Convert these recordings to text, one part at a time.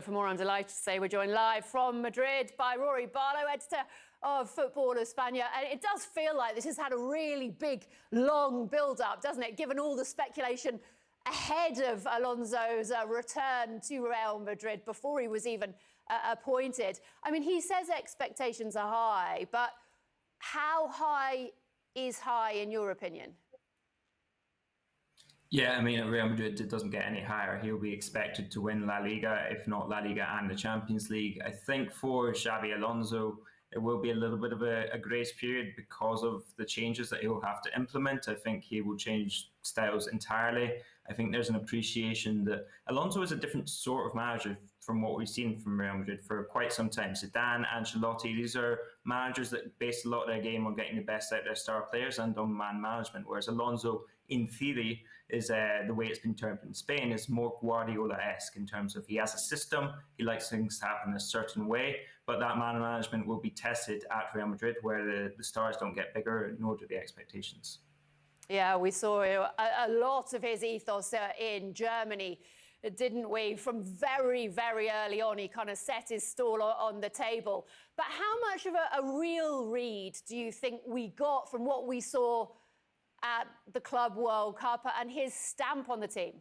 for more, I'm delighted to say we're joined live from Madrid by Rory Barlow, editor of Football España. And it does feel like this has had a really big, long build-up, doesn't it? Given all the speculation ahead of Alonso's return to Real Madrid before he was even appointed. I mean, he says expectations are high, but how high is high in your opinion? Yeah, I mean, at Real Madrid, it doesn't get any higher. He'll be expected to win La Liga, if not La Liga and the Champions League. I think for Xabi Alonso, it will be a little bit of a grace period because of the changes that he'll have to implement. I think he will change styles entirely. I think there's an appreciation that Alonso is a different sort of manager from what we've seen from Real Madrid for quite some time. Zidane, Ancelotti, these are managers that base a lot of their game on getting the best out of their star players and on man management, whereas Alonso, in theory, is the way it's been termed in Spain, is more Guardiola-esque in terms of he has a system, he likes things to happen a certain way, but that man management will be tested at Real Madrid where the stars don't get bigger, nor do the expectations. Yeah, we saw a lot of his ethos in Germany, didn't we? From very, very early on, he kind of set his stall on the table. But how much of a real read do you think we got from what we saw at the Club World Cup and his stamp on the team?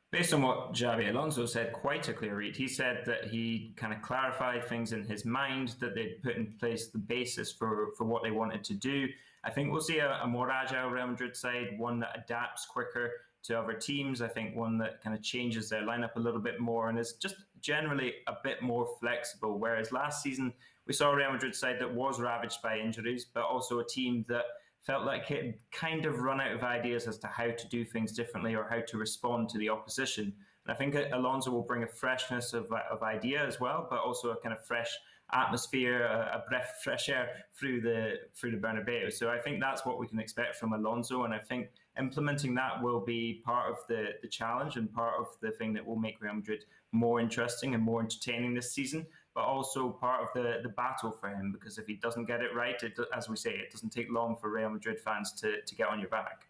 Based on what Xabi Alonso said, quite a clear read. He said that he kind of clarified things in his mind, that they'd put in place the basis for what they wanted to do. I think we'll see a more agile Real Madrid side, one that adapts quicker to other teams. I think one that kind of changes their lineup a little bit more and is just generally a bit more flexible. Whereas last season, we saw a Real Madrid side that was ravaged by injuries, but also a team that felt like it had kind of run out of ideas as to how to do things differently or how to respond to the opposition. And I think Alonso will bring a freshness of idea as well, but also a kind of fresh atmosphere, a breath of fresh air through the Bernabéu. So I think that's what we can expect from Alonso, and I think implementing that will be part of the challenge and part of the thing that will make Real Madrid more interesting and more entertaining this season, but also part of the battle for him, because if he doesn't get it right, as we say, it doesn't take long for Real Madrid fans to get on your back.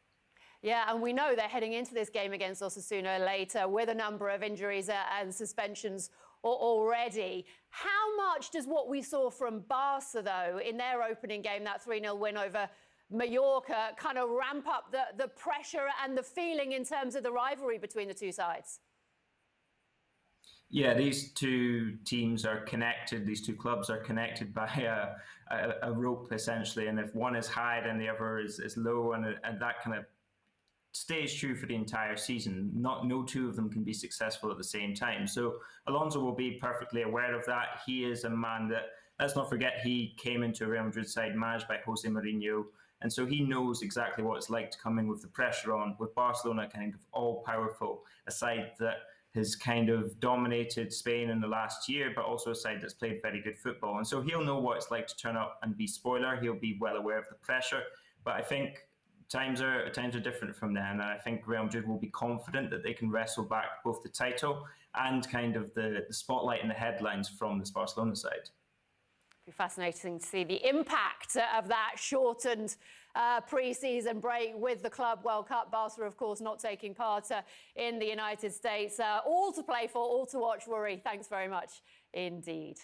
Yeah, and we know they're heading into this game against Osasuna later with a number of injuries and suspensions already. How much does what we saw from Barca, though, in their opening game, that 3-0 win over Mallorca, kind of ramp up the pressure and the feeling in terms of the rivalry between the two sides? Yeah, these two teams are connected. These two clubs are connected by a rope, essentially. And if one is high, then the other is low. And that kind of stays true for the entire season. No two of them can be successful at the same time. So Alonso will be perfectly aware of that. He is a man that, let's not forget, he came into a Real Madrid side managed by Jose Mourinho. And so he knows exactly what it's like to come in with the pressure on, with Barcelona kind of all-powerful, a side that has kind of dominated Spain in the last year, but also a side that's played very good football. And so he'll know what it's like to turn up and be spoiler. He'll be well aware of the pressure. But I think times are different from then. And I think Real Madrid will be confident that they can wrestle back both the title and kind of the spotlight and the headlines from this Barcelona side. It'll be fascinating to see the impact of that shortened pre-season break with the Club World Cup. Barca, of course, not taking part in the United States. All to play for, all to watch. Rory, thanks very much indeed.